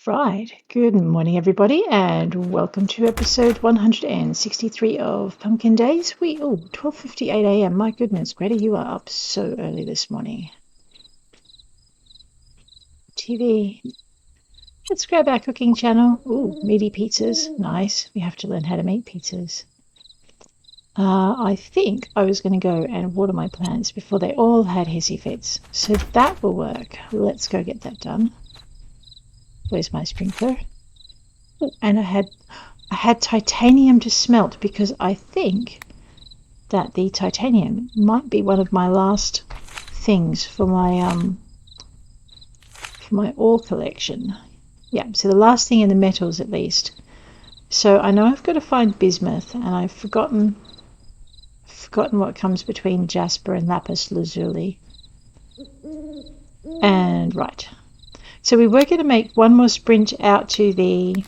Right. Good morning, everybody, and welcome to episode 163 of Pumpkin Days. 12:58 a.m. My goodness, Greta, you are up so early this morning. TV. Let's grab our cooking channel. Ooh, meaty pizzas. Nice. We have to learn how to make pizzas. I think I was going to go and water my plants before they all had hissy fits, so that will work. Let's go get that done. Where's my sprinkler? Oh, and I had titanium to smelt because I think that the titanium might be one of my last things for my ore collection. Yeah, so the last thing in the metals at least. So I know I've got to find bismuth, and I've forgotten what comes between jasper and lapis lazuli. And right. So we were going to make one more sprint out to the...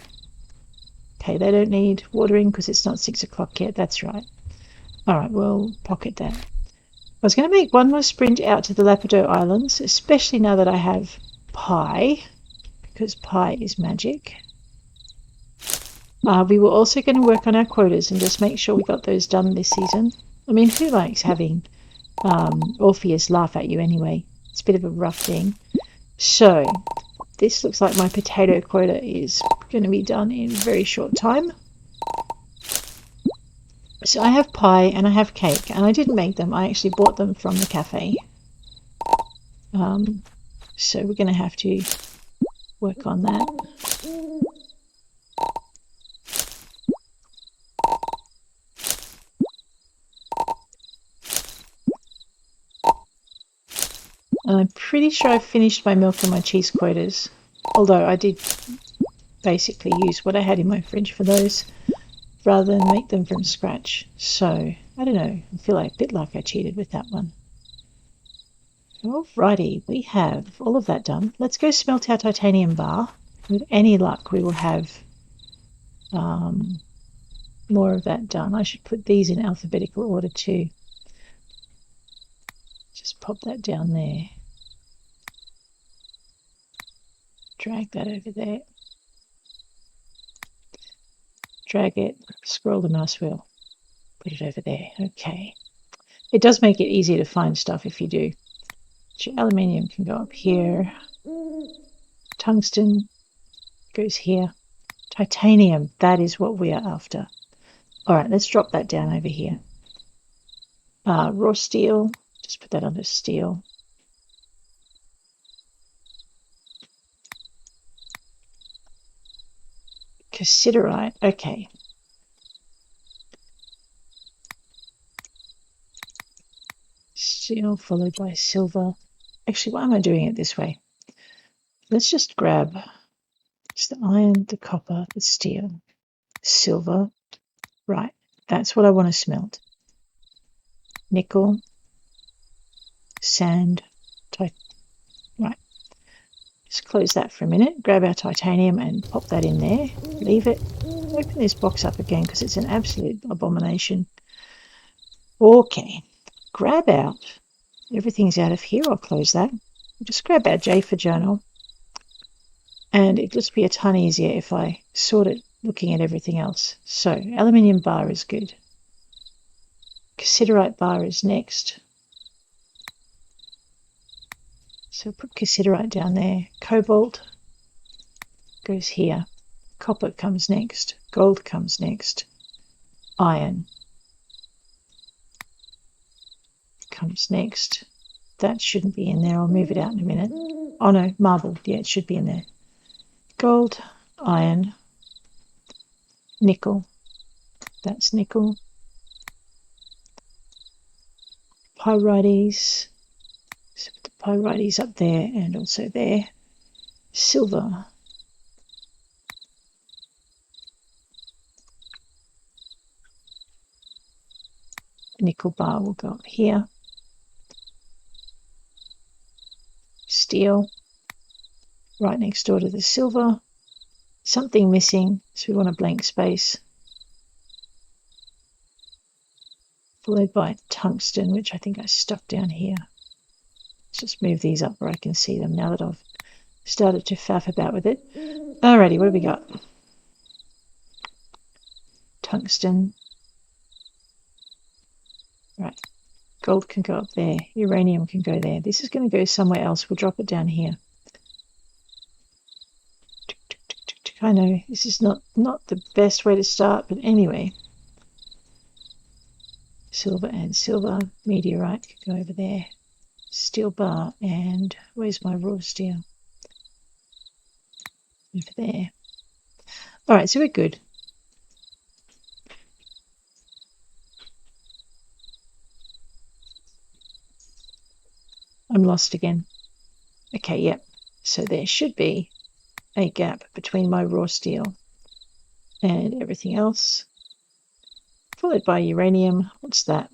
Okay, they don't need watering because it's not 6 o'clock yet. That's right. All right, we'll pocket that. I was going to make one more sprint out to the Lapidot Islands, especially now that I have pie, because pie is magic. We were also going to work on our quotas and just make sure we got those done this season. I mean, who likes having Orpheus laugh at you anyway? It's a bit of a rough thing. So this looks like my potato quota is going to be done in a very short time. So I have pie and I have cake, and I didn't make them. I actually bought them from the cafe. So we're going to have to work on that. And I'm pretty sure I've finished my milk and my cheese quotas, although I did basically use what I had in my fridge for those rather than make them from scratch. So I don't know, I feel like a bit like I cheated with that one. Alrighty, we have all of that done. Let's go smelt our titanium bar. With any luck, we will have more of that done. I should put these in alphabetical order too. Just pop that down there. Drag that over there. Drag it, scroll the mouse wheel, put it over there. Okay. It does make it easier to find stuff if you do. So aluminium can go up here. Tungsten goes here. Titanium, that is what we are after. All right, let's drop that down over here. Raw steel, just put that under steel. Cassiterite, okay. Steel followed by silver. Actually, why am I doing it this way? Let's just grab it's the iron, the copper, the steel, silver. Right, that's what I want to smelt. Nickel, sand, right. Just close that for a minute, grab our titanium and pop that in there. Leave it. Open this box up again because it's an absolute abomination. Okay, grab out. Everything's out of here. I'll close that. Just grab our J for journal. And it'll just be a ton easier if I sort it looking at everything else. So, aluminium bar is good. Cassiterite bar is next. So put cassiterite down there. Cobalt goes here. Copper comes next. Gold comes next. Iron comes next. That shouldn't be in there. I'll move it out in a minute. Oh no, marble. Yeah, it should be in there. Gold, iron, nickel. That's nickel. Pyrites. So put the pyrites up there and also there. Silver. The nickel bar will go up here. Steel. Right next door to the silver. Something missing, so we want a blank space. Followed by tungsten, which I think I stuck down here. Let's just move these up where I can see them now that I've started to faff about with it. Alrighty, what have we got? Tungsten. Right. Gold can go up there. Uranium can go there. This is going to go somewhere else. We'll drop it down here. I know this is not the best way to start, but anyway. Silver and silver. Meteorite can go over there. Steel bar, and where's my raw steel? Over there. Alright, so we're good. I'm lost again. Okay, yep. So there should be a gap between my raw steel and everything else. Followed by uranium. What's that?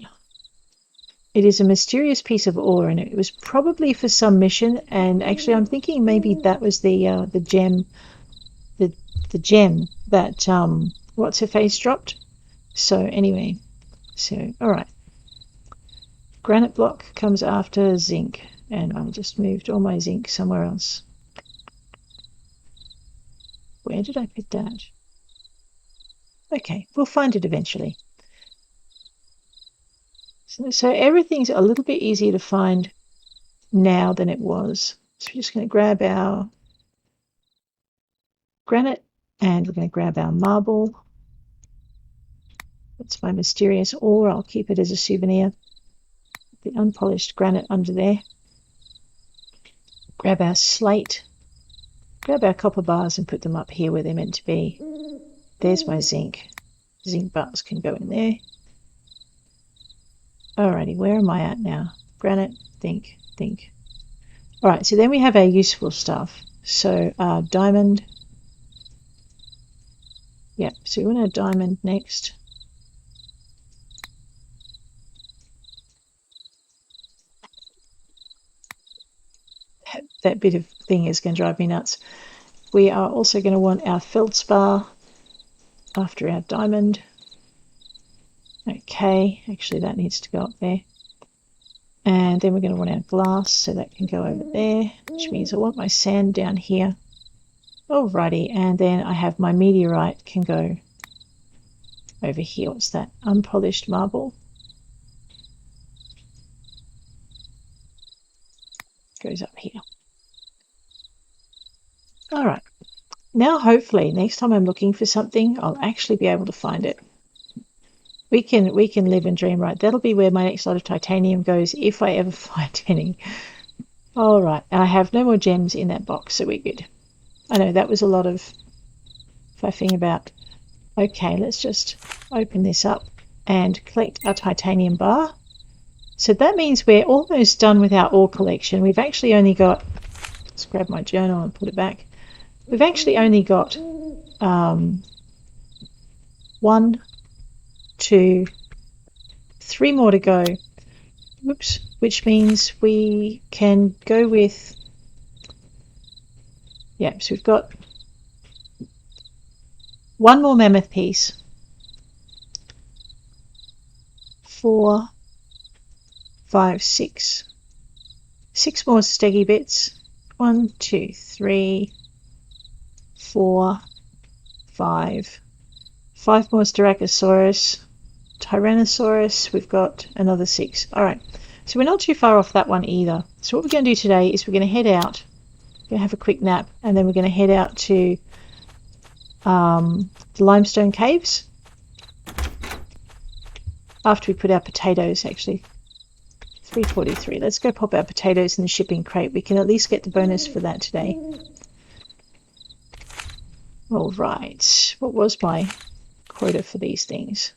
It is a mysterious piece of ore, and it was probably for some mission. And actually, I'm thinking maybe that was the gem, the gem that what's her face dropped. So anyway, so all right. Granite block comes after zinc, and I just moved all my zinc somewhere else. Where did I put that? Okay, we'll find it eventually. So everything's a little bit easier to find now than it was. So we're just going to grab our granite and we're going to grab our marble. That's my mysterious ore. I'll keep it as a souvenir. The unpolished granite under there. Grab our slate. Grab our copper bars and put them up here where they're meant to be. There's my zinc. Zinc bars can go in there. Alrighty, where am I at now? Granite, think. Alright, so then we have our useful stuff. So diamond. Yep, so we want a diamond next. That bit of thing is going to drive me nuts. We are also going to want our feldspar after our diamond. Okay, actually that needs to go up there. And then we're going to want our glass, so that can go over there, which means I want my sand down here. Alrighty, and then I have my meteorite can go over here. What's that? Unpolished marble. Goes up here. Alright, now hopefully next time I'm looking for something, I'll actually be able to find it. We can live and dream, right? That'll be where my next lot of titanium goes if I ever find any. All right, and I have no more gems in that box, so we're good. I know that was a lot of faffing about. Okay, let's just open this up and collect our titanium bar. So that means we're almost done with our ore collection. We've actually only got, let's grab my journal and put it back. We've actually only got 1, 2, 3 more to go. Whoops, which means we can go with, yeah, so we've got 1 more mammoth piece, 4, 5, 6 more steggy bits, 1, 2, 3, 4, 5 more Styracosaurus, Tyrannosaurus, we've got another 6. All right, so we're not too far off that one either. So what we're going to do today is we're going to head out, we're going to have a quick nap, and then we're going to head out to the limestone caves after we put our potatoes, actually. 343. Let's go pop our potatoes in the shipping crate. We can at least get the bonus for that today. All right, what was my quota for these things?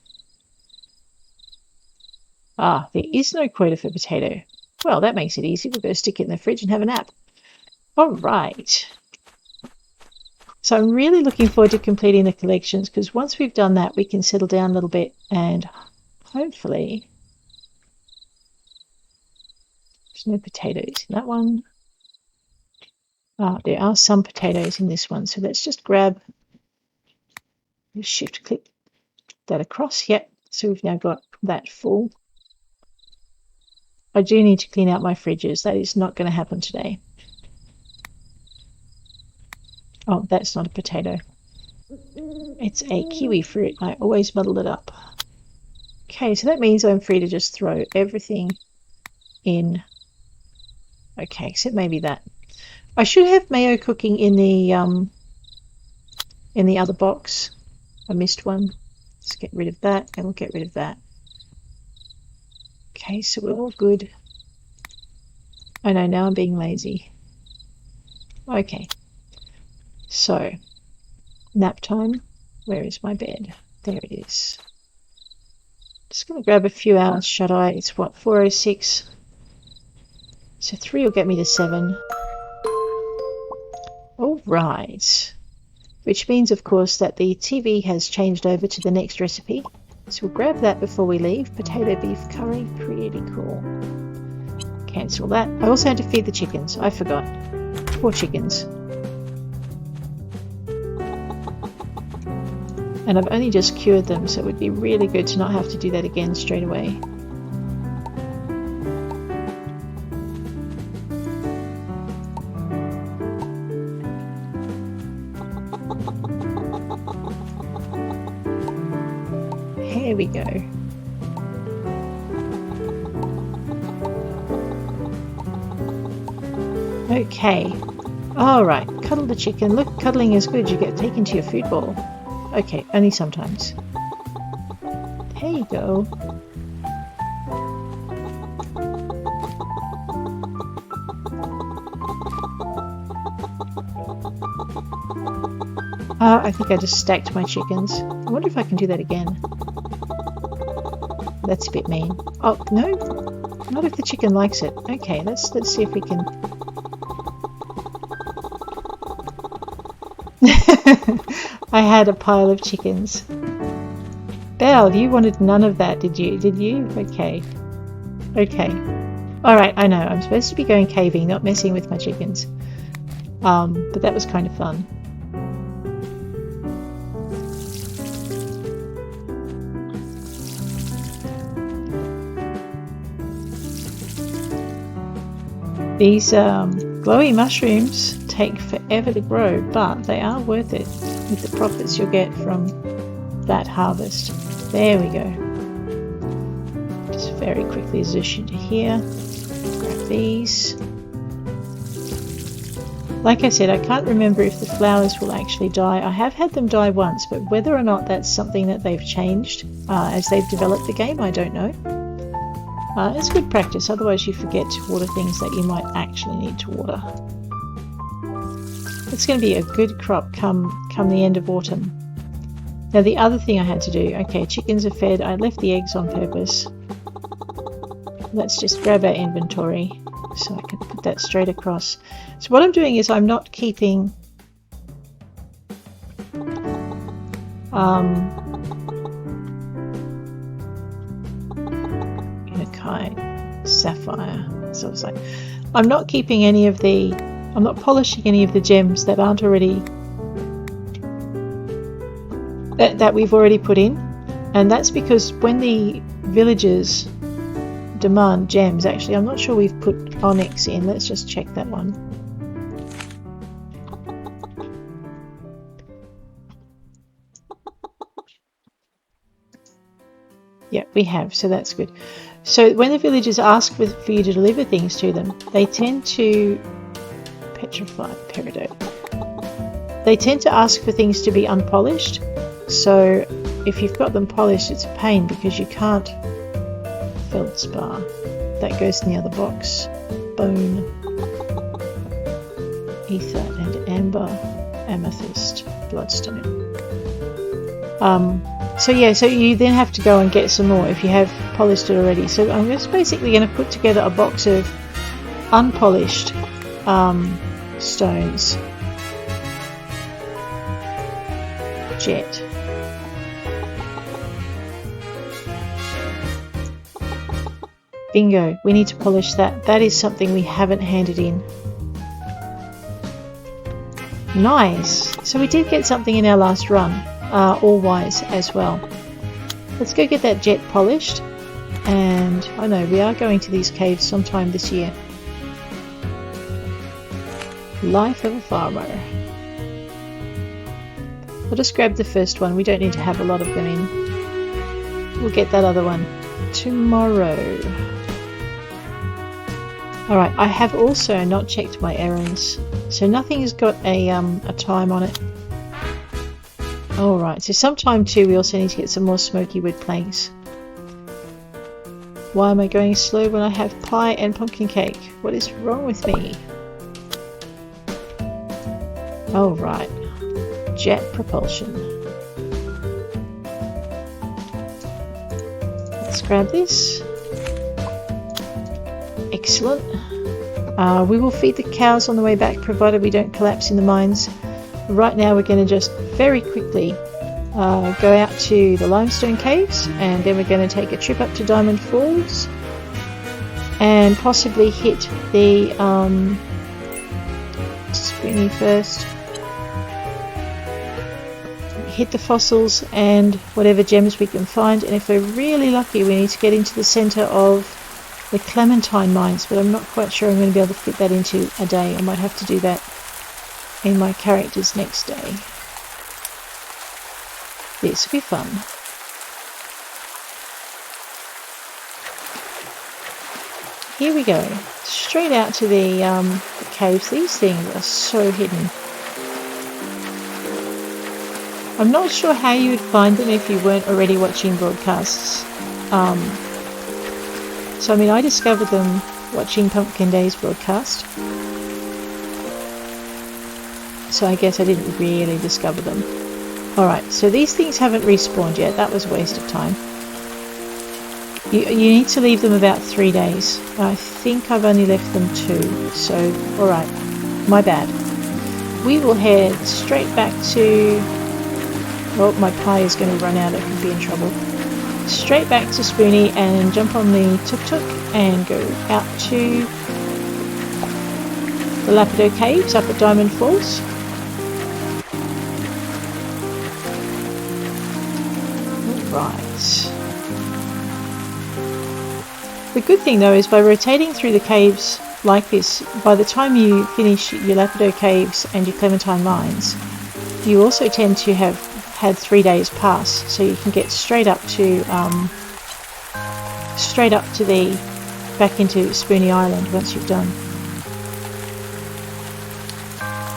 Ah, there is no quota for potato. Well, that makes it easy. We'll go stick it in the fridge and have a nap. All right. So I'm really looking forward to completing the collections, because once we've done that, we can settle down a little bit and hopefully... There's no potatoes in that one. There are some potatoes in this one, so let's just grab, shift click that across. Yep, so we've now got that full. I do need to clean out my fridges. That is not going to happen today. Oh, that's not a potato. It's a kiwi fruit. I always muddle it up. Okay, so that means I'm free to just throw everything in. Okay, except maybe that. I should have mayo cooking in the other box. I missed one. Let's get rid of that, and we'll get rid of that. Okay, so we're all good. I know, now I'm being lazy. Okay, so nap time. Where is my bed? There it is. Just going to grab a few hours shut-eye. It's what, 4:06? So 3 will get me to 7. All right. Which means, of course, that the TV has changed over to the next recipe. So we'll grab that before we leave. Potato beef curry, pretty cool. Cancel that. I also had to feed the chickens. I forgot. 4 chickens. And I've only just cured them, so it would be really good to not have to do that again straight away. Here we go. Okay. Alright, cuddle the chicken. Look, cuddling is good. You get taken to your food bowl. Okay, only sometimes. There you go. I think I just stacked my chickens. I wonder if I can do that again. That's a bit mean. Oh, no? Not if the chicken likes it. Okay, let's see if we can... I had a pile of chickens. Belle, you wanted none of that, did you? Did you? Okay. Okay. Alright, I know. I'm supposed to be going caving, not messing with my chickens. But that was kind of fun. These glowy mushrooms take forever to grow, but they are worth it with the profits you'll get from that harvest. There we go. Just very quickly zoosh into here. Grab these. Like I said, I can't remember if the flowers will actually die. I have had them die once, but whether or not that's something that they've changed as they've developed the game, I don't know. It's good practice, otherwise you forget to water things that you might actually need to water. It's going to be a good crop come the end of autumn. Now the other thing I had to do, okay, chickens are fed, I left the eggs on purpose. Let's just grab our inventory so I can put that straight across. So what I'm doing is I'm not keeping sapphire. So it's like I'm not keeping any of the, I'm not polishing any of the gems that aren't already that we've already put in, and that's because when the villagers demand gems, actually I'm not sure we've put onyx in. Let's just check that one. Yeah, we have, so that's good. So when the villagers ask for you to deliver things to them, they tend to petrified peridot. They tend to ask for things to be unpolished. So if you've got them polished, it's a pain because you can't. Feldspar, that goes in the other box. Bone, ether and amber, amethyst, bloodstone. So you then have to go and get some more if you have polished it already. So I'm just basically going to put together a box of unpolished stones. Jet. Bingo, we need to polish that. That is something we haven't handed in. Nice. So we did get something in our last run. All wise as well. Let's go get that jet polished, and I know we are going to these caves sometime this year. Life of a farmer. I'll just grab the first one. We don't need to have a lot of them in. We'll get that other one tomorrow. Alright, I have also not checked my errands, so nothing has got a time on it. Alright, so sometime too we also need to get some more smoky wood planks. Why am I going slow when I have pie and pumpkin cake? What is wrong with me? Alright, jet propulsion. Let's grab this. Excellent. We will feed the cows on the way back, provided we don't collapse in the mines. Right now we're going to just very quickly go out to the Limestone caves, and then we're going to take a trip up to Diamond Falls and possibly hit the Spoonie first. Hit the fossils and whatever gems we can find, and if we're really lucky we need to get into the centre of the Clementine mines, but I'm not quite sure I'm going to be able to fit that into a day. I might have to do that in my character's next day. This will be fun. Here we go, straight out to the caves. These things are so hidden. I'm not sure how you would find them if you weren't already watching broadcasts. So I mean, I discovered them watching Pumpkin Day's broadcast. So I guess I didn't really discover them. Alright, so these things haven't respawned yet. That was a waste of time. You need to leave them about 3 days. I think I've only left them 2. So, alright. My bad. We will head straight back to... Oh, my pie is going to run out. I could be in trouble. Straight back to Spoonie and jump on the tuk-tuk and go out to the Lapidot caves up at Diamond Falls. Right. The good thing though is by rotating through the caves like this, by the time you finish your Lapidot caves and your Clementine mines, you also tend to have had 3 days pass, so you can get straight up to the back into Spoonie Island once you've done.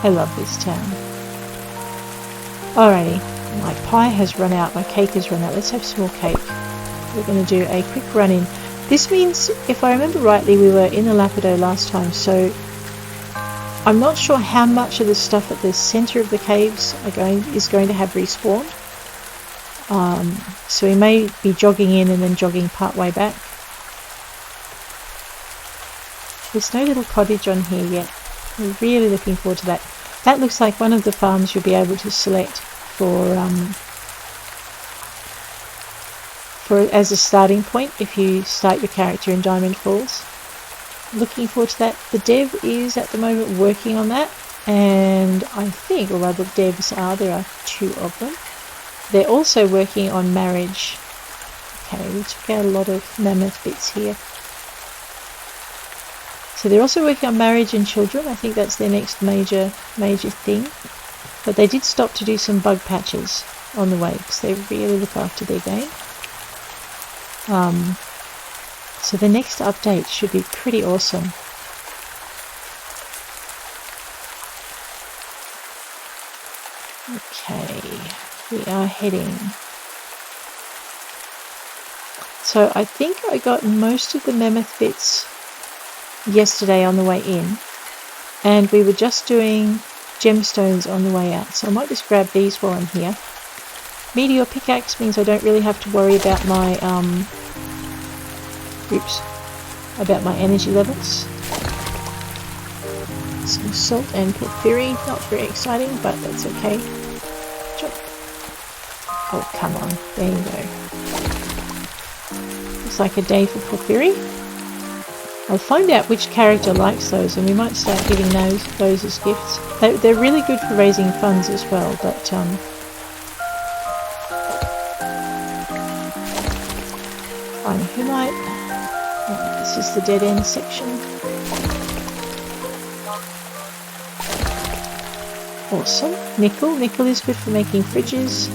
I love this town. Alrighty. My pie has run out, my cake has run out. Let's have some more cake. We're going to do a quick run in. This means, if I remember rightly, we were in the Lapidot last time, so I'm not sure how much of the stuff at the centre of the caves is going to have respawned. So we may be jogging in and then jogging part way back. There's no little cottage on here yet. We're really looking forward to that. That looks like one of the farms you'll be able to select for as a starting point if you start your character in Diamond Falls. Looking forward to that. The dev is at the moment working on that, and I think, or rather devs are, there are 2 of them. They're also working on marriage. Okay, we took out a lot of mammoth bits here. So they're also working on marriage and children. I think that's their next major thing. But they did stop to do some bug patches on the way because they really look after their game. So the next update should be pretty awesome. Okay, we are heading. So I think I got most of the mammoth bits yesterday on the way in, and we were just doing gemstones on the way out. So I might just grab these while I'm here. Meteor pickaxe means I don't really have to worry about my my energy levels. Some salt and porphyry, not very exciting, but that's okay. Jump. Oh, come on, there you go. Looks like a day for porphyry. I'll find out which character likes those, and we might start giving those as gifts. They're really good for raising funds as well, but fine, who might? This is the dead end section. Awesome. Nickel. Nickel is good for making fridges.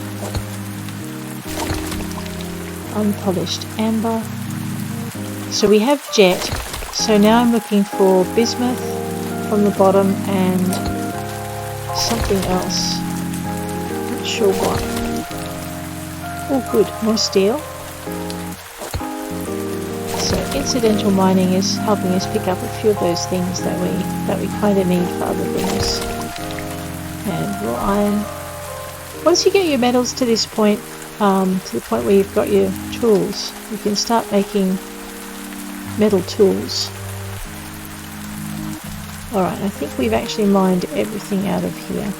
Unpolished amber. So we have jet. So now I'm looking for bismuth from the bottom and something else. Not sure what. Oh good, more steel. So incidental mining is helping us pick up a few of those things that we kind of need for other things. And raw iron. Once you get your metals to this point, to the point where you've got your tools, you can start making metal tools. Alright, I think we've actually mined everything out of here.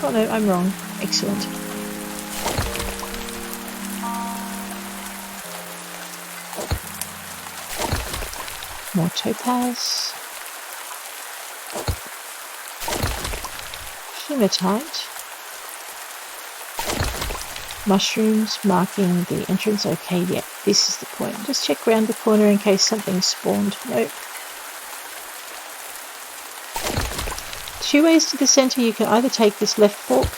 Oh no, I'm wrong. Excellent. More topaz. Hematite. Mushrooms marking the entrance. Okay, yeah, this is the point. Just check around the corner in case something spawned. Nope. 2 ways to the centre. You can either take this left fork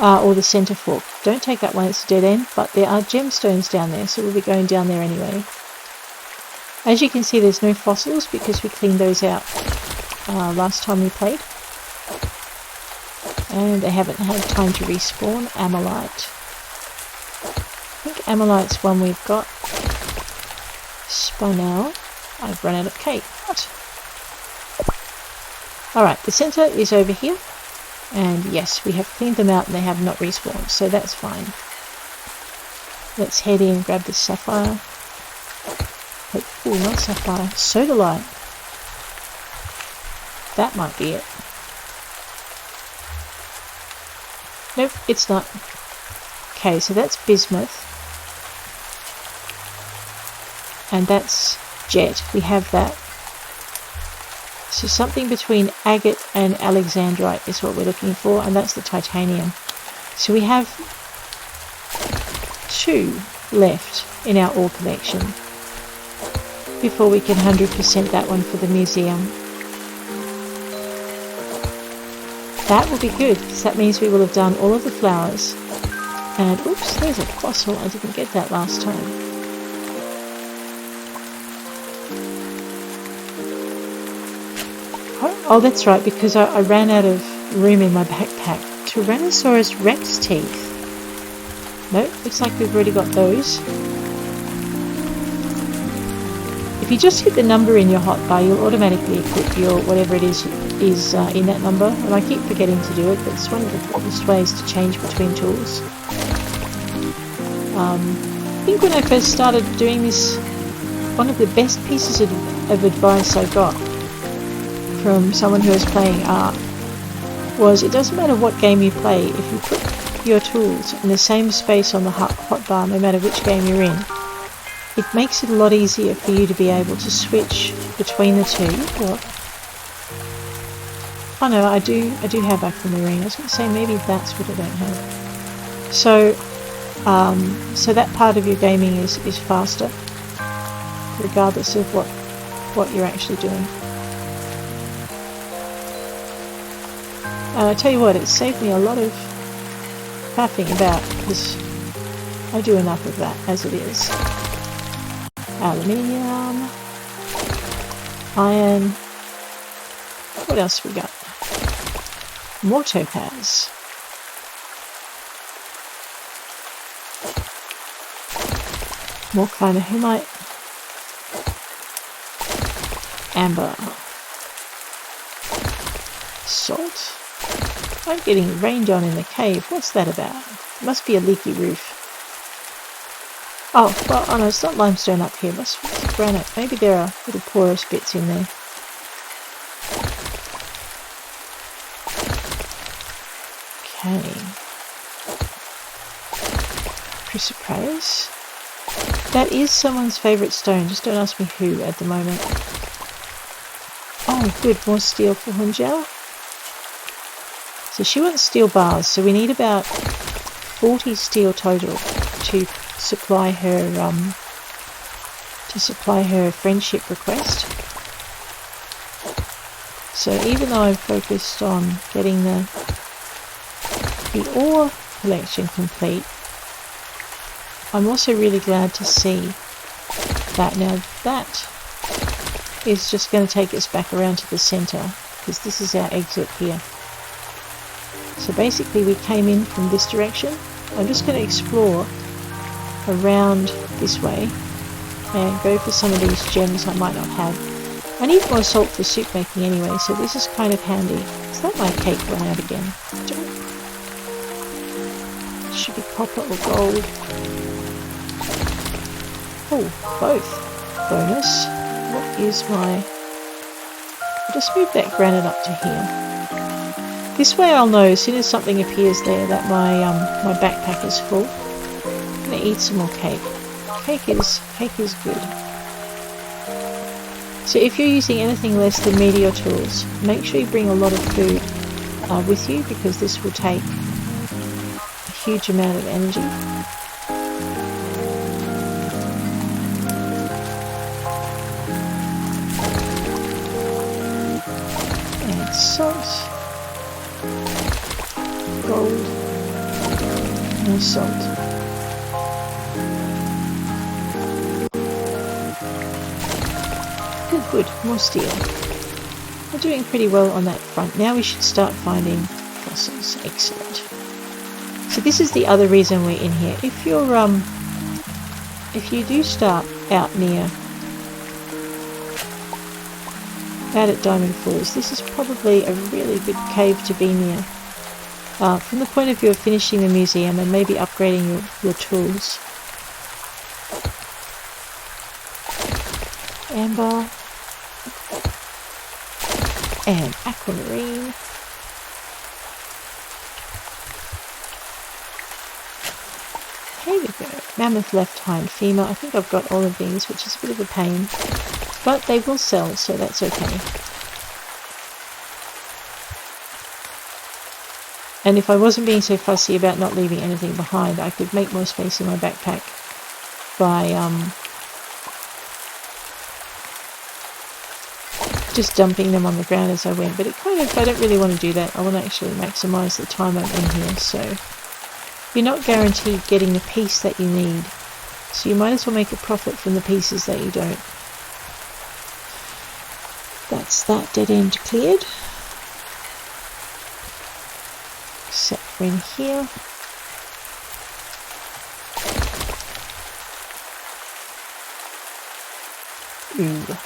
or the centre fork. Don't take that one, it's a dead end, but there are gemstones down there, so we'll be going down there anyway. As you can see, there's no fossils because we cleaned those out last time we played. And they haven't had time to respawn. Amylite. I think amylite's one we've got. Spinel. I've run out of cake. What? Alright, the centre is over here. And yes, we have cleaned them out and they have not respawned, so that's fine. Let's head in and grab the sapphire. Oh, not sapphire. Sodalite. That might be it. Nope, it's not. Okay, so that's bismuth. And that's jet. We have that. So something between agate and alexandrite is what we're looking for, and that's the titanium. So we have 2 left in our ore collection before we can 100% that one for the museum. That will be good, because that means we will have done all of the flowers. And oops, there's a fossil. I didn't get that last time. Oh, that's right, because I ran out of room in my backpack. Tyrannosaurus rex teeth. Nope, looks like we've already got those. If you just hit the number in your hotbar, you'll automatically equip your whatever it is in that number. And I keep forgetting to do it, but it's one of the quickest ways to change between tools. I think when I first started doing this, one of the best pieces of advice I got from someone who was playing art was it doesn't matter what game you play, if you put your tools in the same space on the hotbar, no matter which game you're in, it makes it a lot easier for you to be able to switch between the two. What? Oh no, I do have aquamarine. I was going to say maybe that's what I don't have. So, so that part of your gaming is faster, regardless of what you're actually doing. And I tell you what, it's saved me a lot of faffing about, because I do enough of that as it is. Aluminium, iron. What else we got? More topaz. More clinohemite. Amber. Salt. I'm getting rained on in the cave. What's that about? It must be a leaky roof. Oh, well, oh no, it's not limestone up here. It's granite. Maybe there are little porous bits in there. Okay. Chrysoprase. That is someone's favourite stone. Just don't ask me who at the moment. Oh, good. More steel for Hunjel. So she wants steel bars. So we need about 40 steel total to supply her friendship request. So even though I've focused on getting the ore collection complete, I'm also really glad to see that now that is just going to take us back around to the center, because this is our exit here. So basically we came in from this direction. I'm just going to explore around this way and go for some of these gems I might not have. I need more salt for soup making anyway, so this is kind of handy. Is that my cake run out again? Should be copper or gold. Oh, both. Bonus. What is my... I'll just move that granite up to here. This way I'll know as soon as something appears there that my backpack is full. I'm going to eat some more cake. Cake is good. So if you're using anything less than meteor tools, make sure you bring a lot of food with you, because this will take a huge amount of energy. And salt, gold, more salt. Good, more steel. We're doing pretty well on that front. Now we should start finding fossils. Excellent. So this is the other reason we're in here. If you do start out at Diamond Falls, this is probably a really good cave to be near. From the point of view of finishing the museum and maybe upgrading your tools. Amber. And aquamarine. Here we go. Mammoth left hind femur. I think I've got all of these, which is a bit of a pain. But they will sell, so that's okay. And if I wasn't being so fussy about not leaving anything behind, I could make more space in my backpack by just dumping them on the ground as I went. But I don't really want to do that. I want to actually maximize the time I'm in here. So you're not guaranteed getting the piece that you need. So you might as well make a profit from the pieces that you don't. That's that dead end cleared. Except for in here. Ooh.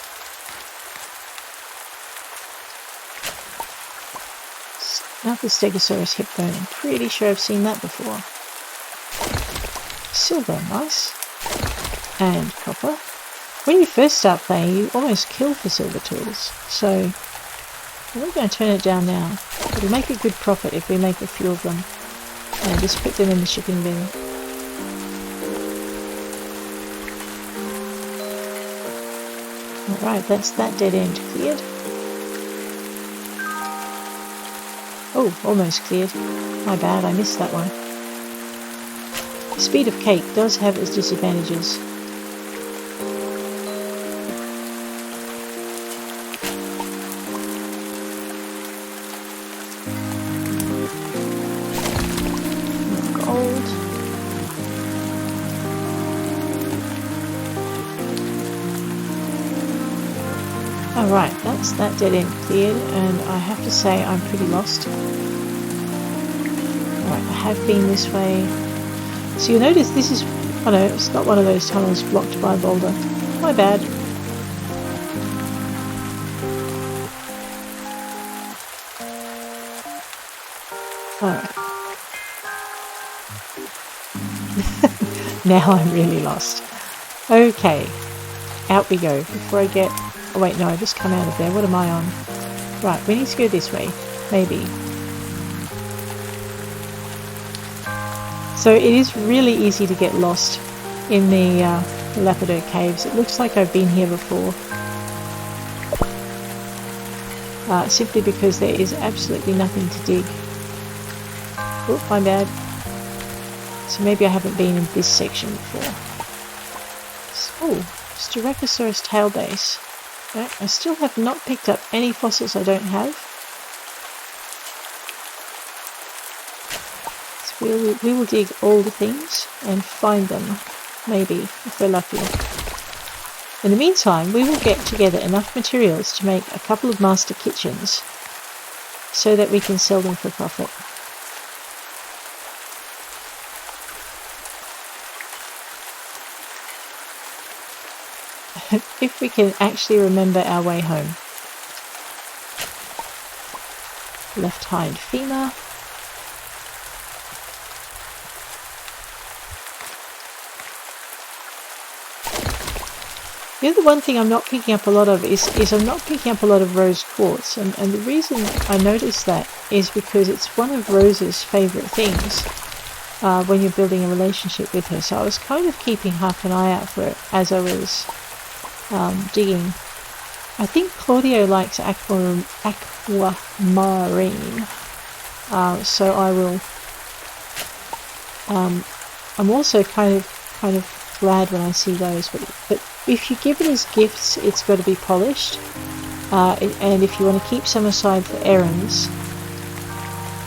Another Stegosaurus hip bone. I'm pretty sure I've seen that before. Silver, nice. And copper. When you first start playing, you almost kill for silver tools. So we're going to turn it down now. It'll make a good profit if we make a few of them. And just put them in the shipping bin. Alright, that's that dead end cleared. Oh, almost cleared. My bad, I missed that one. The speed of cake does have its disadvantages. Gold. Alright, that's that dead end cleared, and I have to say I'm pretty lost. Alright, I have been this way. So you'll notice this is... oh no, it's not one of those tunnels blocked by a boulder. My bad. Alright. Now I'm really lost. Okay. Out we go. Before I get... oh wait, no, I just come out of there. What am I on? Right, we need to go this way. Maybe. So it is really easy to get lost in the Lapidot caves. It looks like I've been here before. Simply because there is absolutely nothing to dig. Oh, my bad. So maybe I haven't been in this section before. Oh, Styracosaurus tail base. I still have not picked up any fossils I don't have. So we will dig all the things and find them, maybe, if we're lucky. In the meantime, we will get together enough materials to make a couple of master kitchens so that we can sell them for profit. If we can actually remember our way home. Left hind femur. The other one thing I'm not picking up a lot of is I'm not picking up a lot of rose quartz, and the reason I noticed that is because it's one of Rose's favourite things when you're building a relationship with her. So I was kind of keeping half an eye out for it as I was digging. I think Claudio likes aquamarine, so I will. I'm also kind of glad when I see those, but if you give it as gifts, it's got to be polished, and if you want to keep some aside for errands,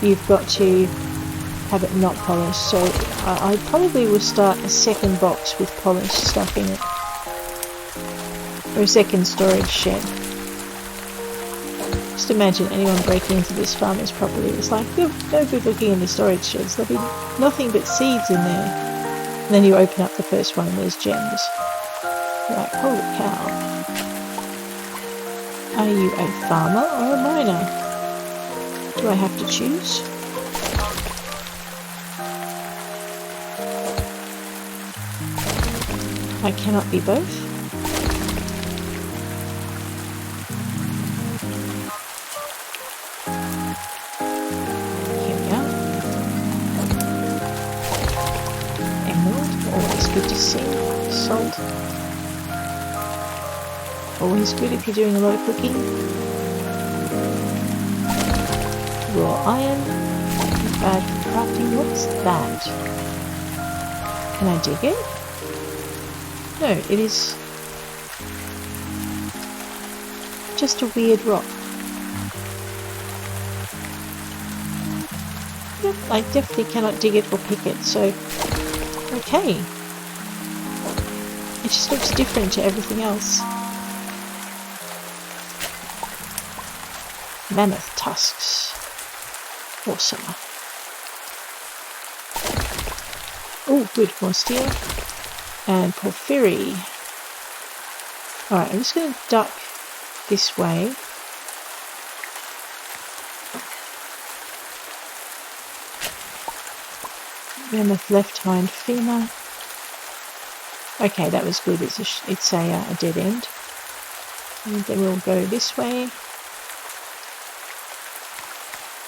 you've got to have it not polished. So I probably will start a second box with polished stuff in it, or a second storage shed. Just imagine anyone breaking into this farmer's property. It's like, no good looking in the storage sheds. There'll be nothing but seeds in there. And then you open up the first one and there's gems. You're like, holy cow. Are you a farmer or a miner? Do I have to choose? I cannot be both. Good to see. Salt. Always good if you're doing a lot of cooking. Raw iron. Bad for crafting. What's that? Can I dig it? No, it is just a weird rock. Yep, I definitely cannot dig it or pick it, so okay. It just looks different to everything else. Mammoth tusks. Awesome. Oh, good. More steel. And porphyry. Alright, I'm just going to duck this way. Mammoth left hind femur. Okay, that was good. It's a dead end. And then we'll go this way.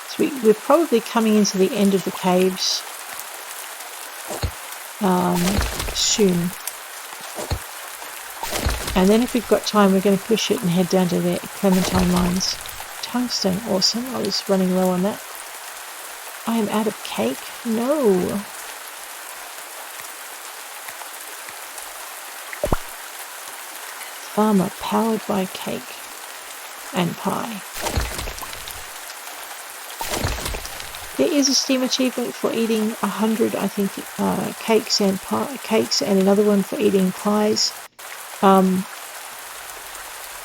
So we're probably coming into the end of the caves soon. And then if we've got time, we're going to push it and head down to the Clementine mines. Tungsten, awesome. I was running low on that. I am out of cake? No. Farmer powered by cake and pie. There is a Steam achievement for eating 100, I think, cakes and another one for eating pies.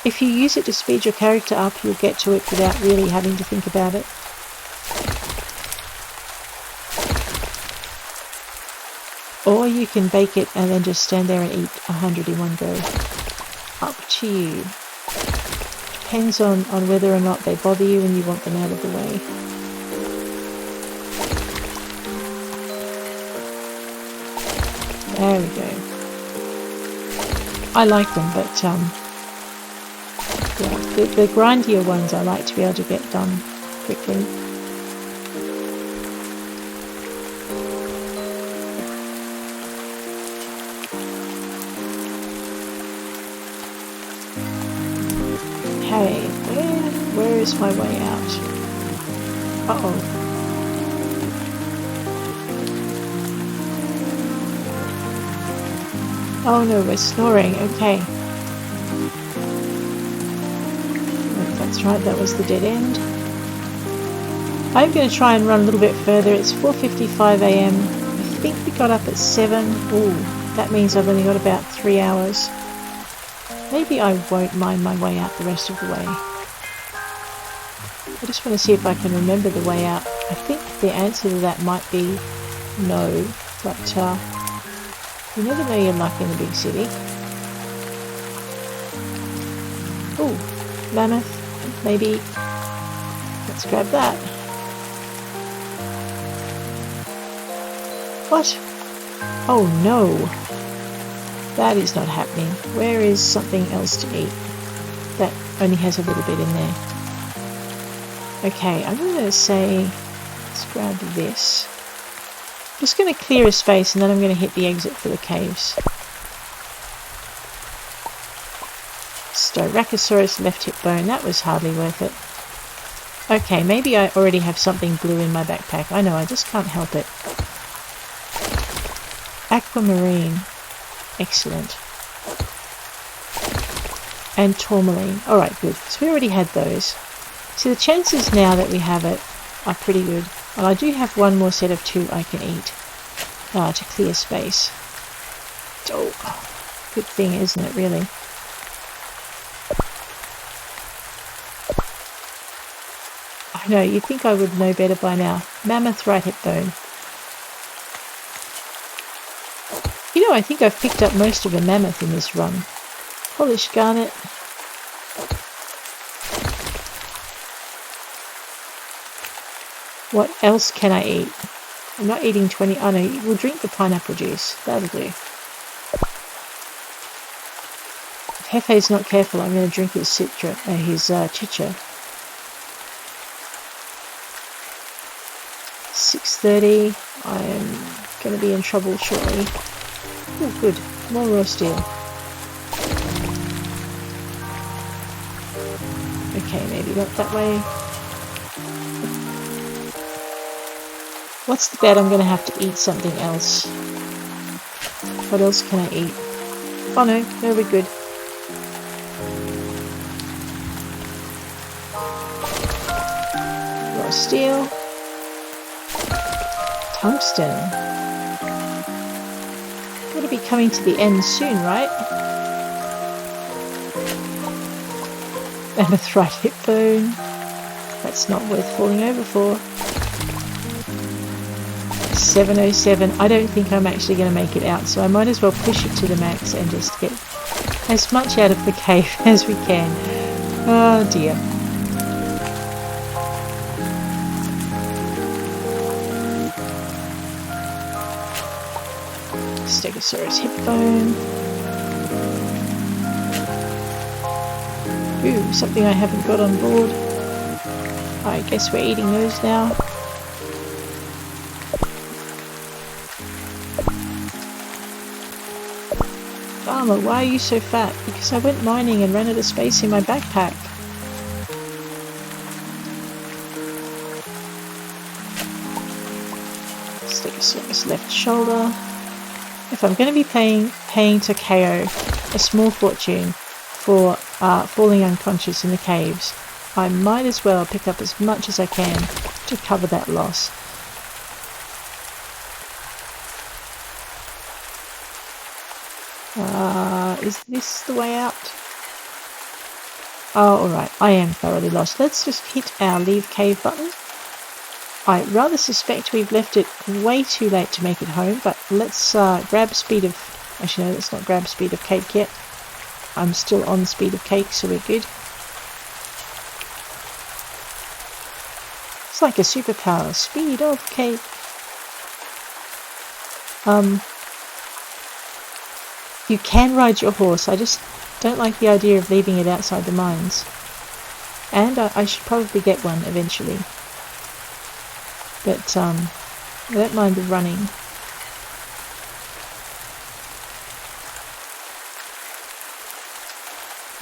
If you use it to speed your character up, you'll get to it without really having to think about it. Or you can bake it and then just stand there and eat 100 in one go. Up to you. Depends on whether or not they bother you and you want them out of the way. There we go. I like them, but yeah, the grindier ones I like to be able to get done quickly. Hey, where is my way out? Uh-oh. Oh no, we're snoring, okay. that's right, that was the dead end. I'm going to try and run a little bit further. It's 4:55 a.m. I think we got up at 7. Ooh, that means I've only got about 3 hours. Maybe I won't mind my way out the rest of the way. I just want to see if I can remember the way out. I think the answer to that might be no, but you never know your luck in a big city. Ooh, mammoth, maybe. Let's grab that. What? Oh no! That is not happening. Where is something else to eat? That only has a little bit in there. Okay, I'm going to say, let's grab this. I'm just going to clear a space and then I'm going to hit the exit for the caves. Styracosaurus left hip bone, that was hardly worth it. Okay, maybe I already have something blue in my backpack. I know, I just can't help it. Aquamarine. Excellent. And tourmaline. Alright, good. So we already had those. So the chances now that we have it are pretty good. And I do have one more set of 2 I can eat to clear space. Oh, good thing, isn't it, really? I know, you'd think I would know better by now. Mammoth right hip bone. You know, I think I've picked up most of the mammoth in this run. Polished garnet. What else can I eat? I'm not eating 20. Oh no, we'll drink the pineapple juice. That'll do. If Hefe's not careful, I'm going to drink his chicha. 6:30. I am going to be in trouble shortly. Oh, good. More raw steel. Okay, maybe not that way. What's the bet? I'm going to have to eat something else. What else can I eat? Oh no, we're good. Raw steel. Tungsten. Got to be coming to the end soon, right? Mammoth right hip bone. That's not worth falling over for. 7:07. I don't think I'm actually going to make it out, so I might as well push it to the max and just get as much out of the cave as we can. Oh dear. Stegosaurus hip bone. Ooh, something I haven't got on board. I guess we're eating those now. Farmer, why are you so fat? Because I went mining and ran out of space in my backpack. Stegosaurus left shoulder. If I'm going to be paying Takeo a small fortune for falling unconscious in the caves, I might as well pick up as much as I can to cover that loss. Is this the way out? Oh, alright, I am thoroughly lost. Let's just hit our leave cave button. I rather suspect we've left it way too late to make it home, but let's grab speed of... Actually, no, let's not grab speed of cake yet. I'm still on speed of cake, so we're good. It's like a superpower. Speed of cake. You can ride your horse. I just don't like the idea of leaving it outside the mines. And I should probably get one eventually. But I don't mind the running.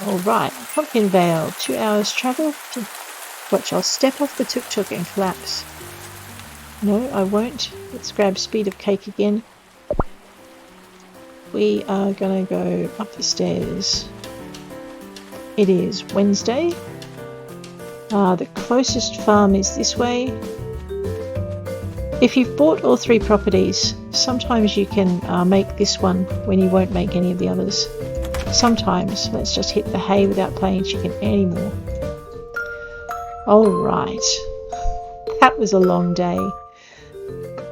Alright, Pumpkin Vale, 2 hours travel. Watch, I'll step off the tuk-tuk and collapse. No, I won't. Let's grab speed of cake again. We are going to go up the stairs. It is Wednesday. The closest farm is this way. If you've bought all 3 properties, sometimes you can make this one when you won't make any of the others. Sometimes. Let's just hit the hay without playing chicken anymore. Alright. That was a long day.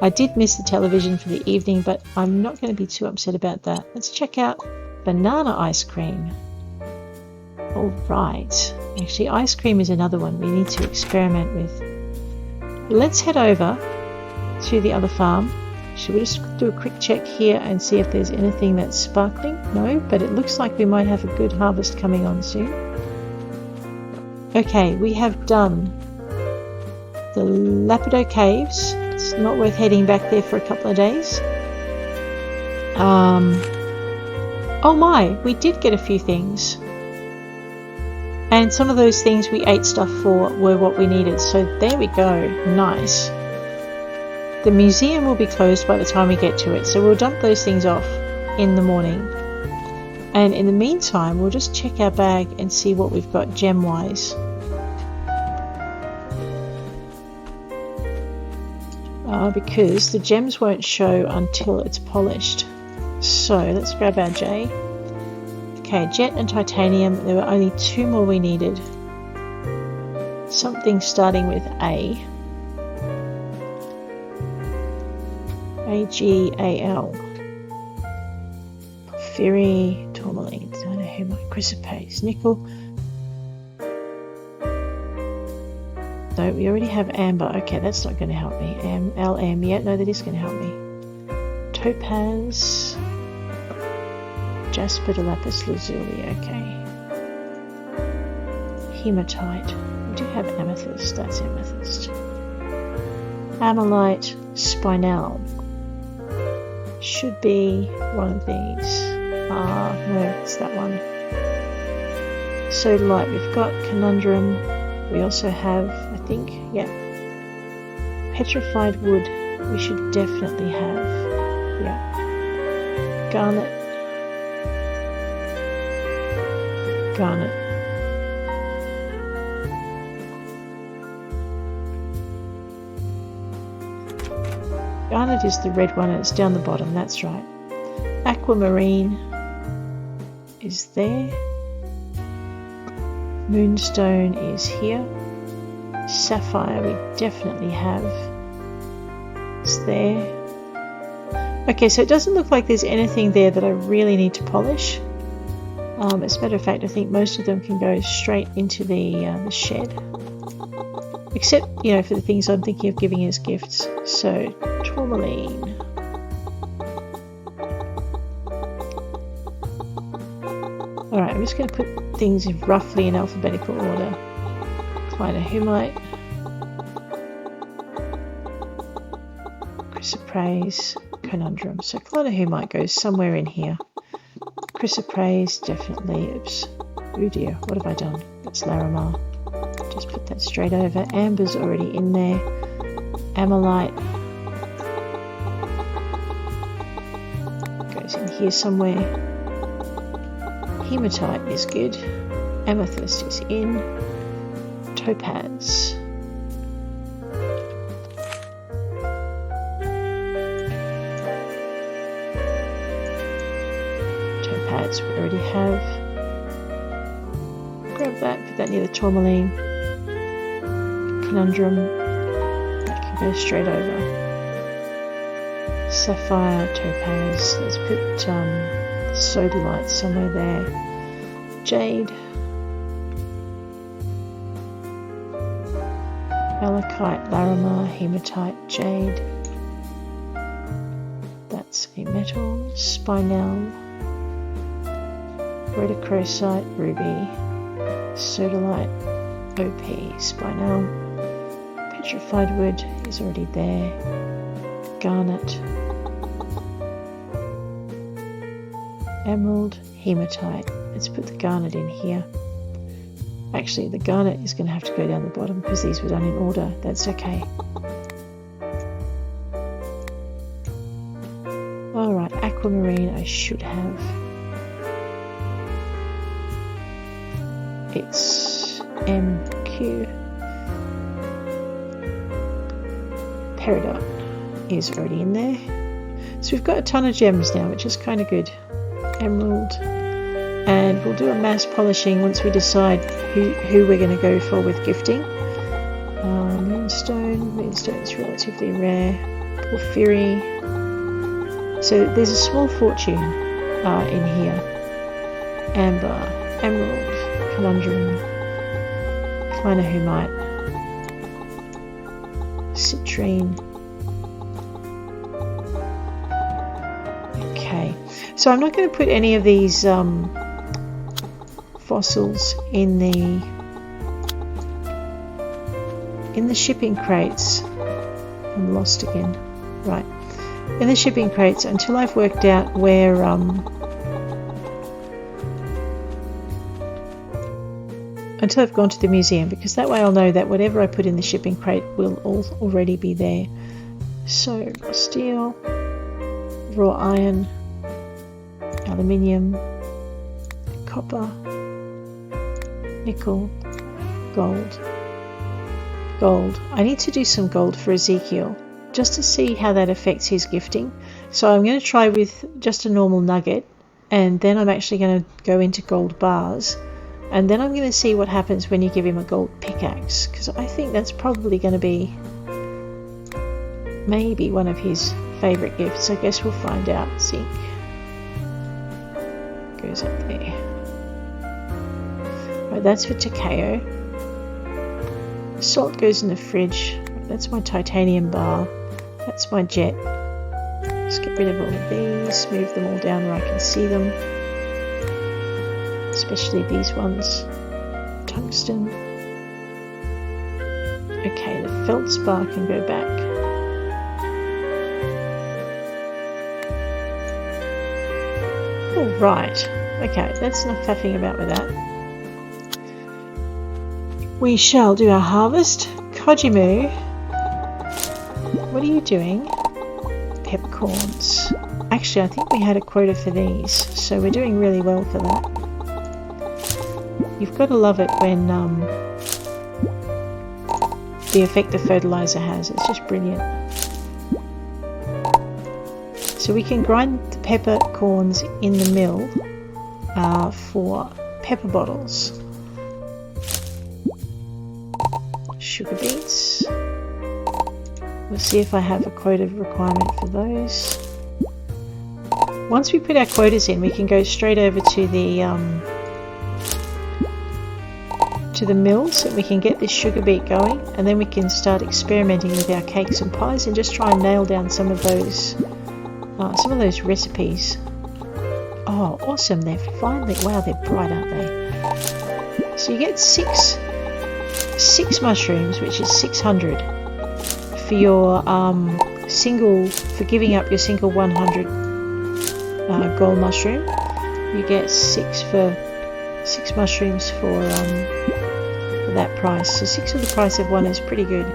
I did miss the television for the evening, but I'm not going to be too upset about that. Let's check out banana ice cream. Alright. Actually, ice cream is another one we need to experiment with. Let's head over to the other farm. Should we just do a quick check here and see if there's anything that's sparkling? No, but it looks like we might have a good harvest coming on soon. Okay, we have done the Lapidot caves. It's not worth heading back there for a couple of days. Oh my, we did get a few things. And some of those things we ate stuff for were what we needed. So there we go. Nice. The museum will be closed by the time we get to it. So we'll dump those things off in the morning. And in the meantime, we'll just check our bag and see what we've got gem-wise. Because the gems won't show until it's polished. So let's grab our J. Okay, jet and titanium. There were only 2 more we needed. Something starting with A. A-G-A-L. Porphyry, tourmaline, dinohumite, chrysoprase, nickel. No, we already have amber. Okay, that's not going to help me. LM, yeah, no, that is going to help me. Topaz, jasper, lapis lazuli. Okay. Hematite. We do have amethyst. That's amethyst. Amylite, spinel. Should be one of these. No, it's that one. Sodalite, we've got conundrum. We also have, I think, yeah, petrified wood. We should definitely have, yeah. Garnet. Garnet. Garnet is the red one and it's down the bottom, that's right. Aquamarine is there. Moonstone is here. Sapphire we definitely have. It's there. Okay, so it doesn't look like there's anything there that I really need to polish. As a matter of fact, I think most of them can go straight into the shed. Except, you know, for the things I'm thinking of giving as gifts. So, tourmaline. Alright, I'm just going to put things roughly in alphabetical order. Dinohumite. Chrysoprase. Conundrum. So, dinohumite goes somewhere in here. Chrysoprase, definitely. Oops. Oh dear, what have I done? That's Larimar. Just put that straight over. Amber's already in there. Amylite goes in here somewhere. Hematite is good. Amethyst is in. Topaz. Topaz we already have. Grab that, put that near the tourmaline. Conundrum, that can go straight over. Sapphire, topaz, let's put sodalite somewhere there. Jade. Malachite, Larimar, hematite, jade. That's a metal. Spinel. Rhodochrosite, ruby. Sodalite, OP, spinel. Petrified wood is already there. Garnet. Emerald, hematite. Let's put the garnet in here. Actually, the garnet is going to have to go down the bottom because these were done in order. That's okay. Alright, aquamarine I should have. It's MQ. peridot is already in there. So we've got a ton of gems now, which is kind of good. Emerald. And we'll do a mass polishing once we decide who we're going to go for with gifting. Moonstone. Moonstone's relatively rare. Porphyry. So there's a small fortune in here. Amber. Emerald. Conundrum. Clinohumite. Citrine. Okay, so I'm not going to put any of these fossils in the shipping crates. I'm lost again. Right, in the shipping crates until I've worked out where until I've gone to the museum, because that way I'll know that whatever I put in the shipping crate will already be there. So raw steel, raw iron, aluminium, copper, nickel, gold. Gold. I need to do some gold for Ezekiel just to see how that affects his gifting. So I'm going to try with just a normal nugget, and then I'm actually going to go into gold bars, and then I'm going to see what happens when you give him a gold pickaxe, because I think that's probably going to be maybe one of his favourite gifts. I guess we'll find out. Zinc goes up there. Right, that's for Takeo. Salt goes in the fridge. That's my titanium bar. That's my jet. Let's get rid of all of these. Move them all down where I can see them. Especially these ones. Tungsten. Okay, the feldspar can go back. All right. Okay, that's enough faffing about with that. We shall do our harvest. Kojimu, what are you doing? Peppercorns. Actually, I think we had a quota for these, so we're doing really well for that. You've got to love it when the effect the fertilizer has. It's just brilliant. So we can grind the peppercorns in the mill for pepper bottles. Sugar beets. We'll see if I have a quota requirement for those. Once we put our quotas in, we can go straight over to the mills, and we can get this sugar beet going, and then we can start experimenting with our cakes and pies and just try and nail down some of those recipes. Oh, awesome! They're finally, wow, they're bright, aren't they? So you get six mushrooms, which is 600 for your for giving up your single 100 gold mushroom. You get six mushrooms for that price. So 6 of the price of 1 is pretty good.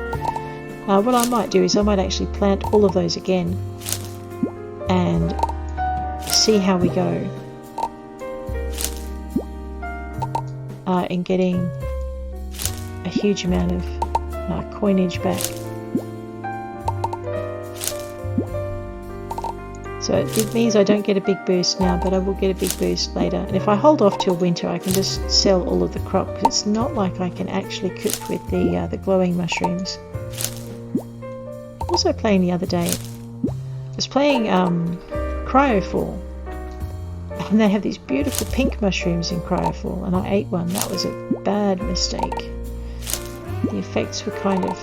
What I might do is I might actually plant all of those again and see how we go in getting a huge amount of coinage back. So it means I don't get a big boost now, but I will get a big boost later. And if I hold off till winter, I can just sell all of the crop, because it's not like I can actually cook with the glowing mushrooms. Also playing the other day, I was playing Cryofall, and they have these beautiful pink mushrooms in Cryofall, and I ate one. That was a bad mistake. The effects were kind of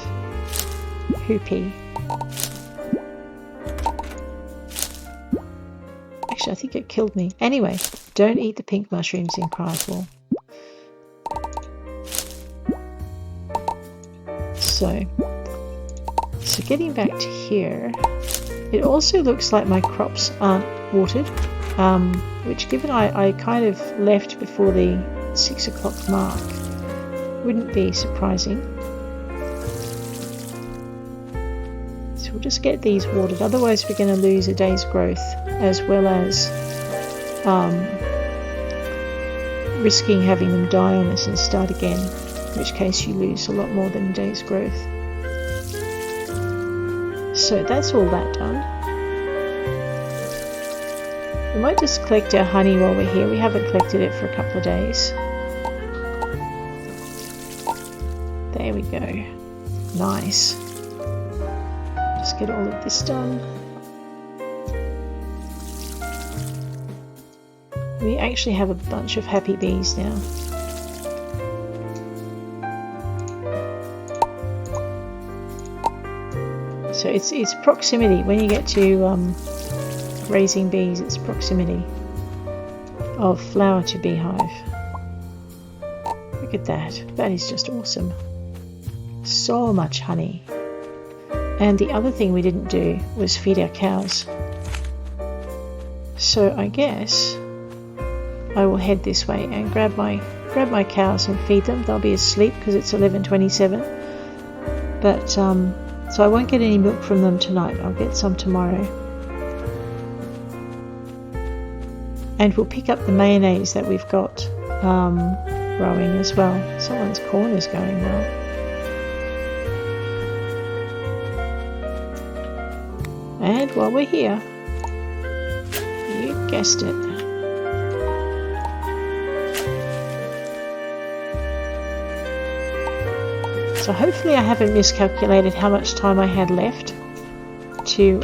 hoopy. Actually, I think it killed me. Anyway, don't eat the pink mushrooms in Cryofall. So getting back to here, it also looks like my crops aren't watered, which, given I kind of left before the 6 o'clock mark, wouldn't be surprising. So we'll just get these watered, otherwise we're going to lose a day's growth, as well as risking having them die on us and start again, in which case you lose a lot more than a day's growth. So that's all that done. We might just collect our honey while we're here. We haven't collected it for a couple of days. There we go. Nice. Just get all of this done. We actually have a bunch of happy bees now. So it's proximity. When you get to raising bees, it's proximity of flower to beehive. Look at that. That is just awesome. So much honey. And the other thing we didn't do was feed our cows. So I guess I will head this way and grab my cows and feed them. They'll be asleep because it's 11:27. But so I won't get any milk from them tonight. I'll get some tomorrow. And we'll pick up the mayonnaise that we've got growing as well. Someone's corn is going well. And while we're here, you guessed it. So hopefully I haven't miscalculated how much time I had left to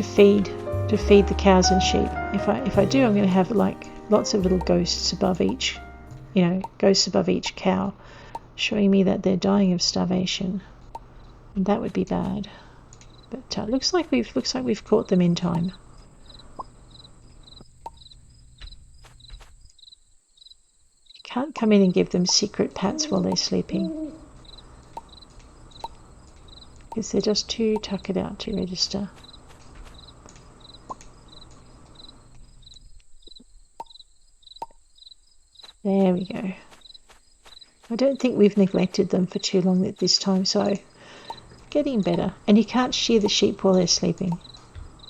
feed the cows and sheep. If I do, I'm going to have like lots of little ghosts above each, ghosts above each cow, showing me that they're dying of starvation, and that would be bad. But looks like we've caught them in time. Can't come in and give them secret pats while they're sleeping, because they're just too tuckered out to register. There we go. I don't think we've neglected them for too long at this time, so getting better. And you can't shear the sheep while they're sleeping.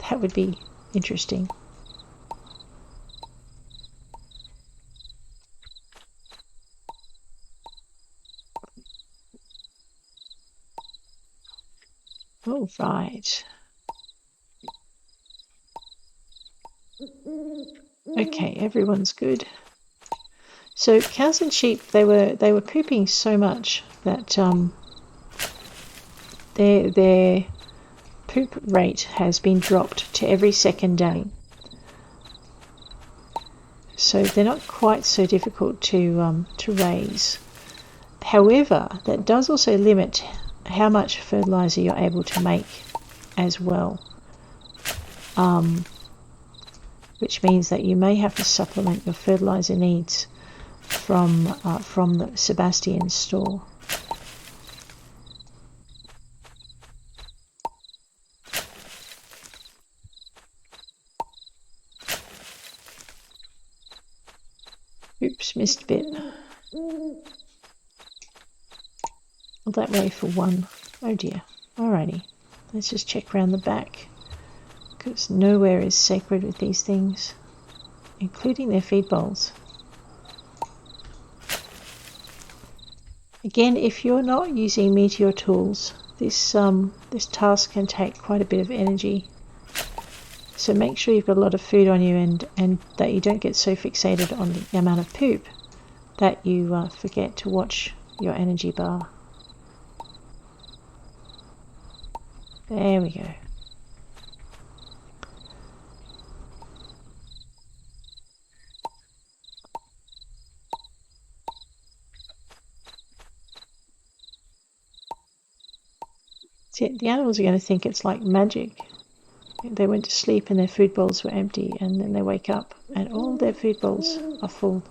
That would be interesting. All right. Okay, everyone's good. So cows and sheep, they were pooping so much that their poop rate has been dropped to every second day. So they're not quite so difficult to raise. However, that does also limit how much fertilizer you're able to make as well, which means that you may have to supplement your fertilizer needs from the Sebastian store. Oops, missed a bit. All that way for one. Oh dear. Alrighty. Let's just check around the back, because nowhere is sacred with these things, including their feed bowls. Again, if you're not using meteor tools, this task can take quite a bit of energy. So make sure you've got a lot of food on you, and that you don't get so fixated on the amount of poop that you forget to watch your energy bar. There we go. See, the animals are going to think it's like magic. They went to sleep and their food bowls were empty, and then they wake up and all their food bowls are full.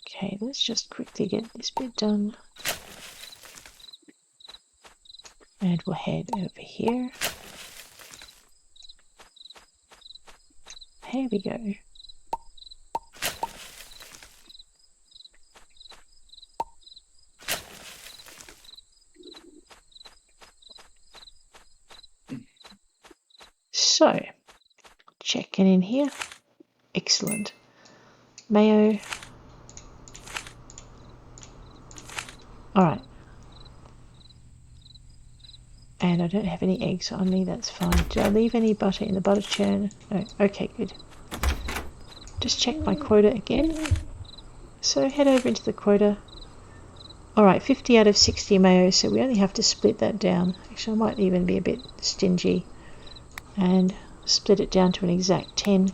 Okay, let's just quickly get this bit done. And we'll head over here. Here we go. So, checking in here. Excellent. Mayo. Alright. And I don't have any eggs on me, that's fine. Did I leave any butter in the butter churn? No. Okay, good. Just check my quota again. So head over into the quota. Alright, 50 out of 60 mayo, so we only have to split that down. Actually, I might even be a bit stingy and split it down to an exact 10.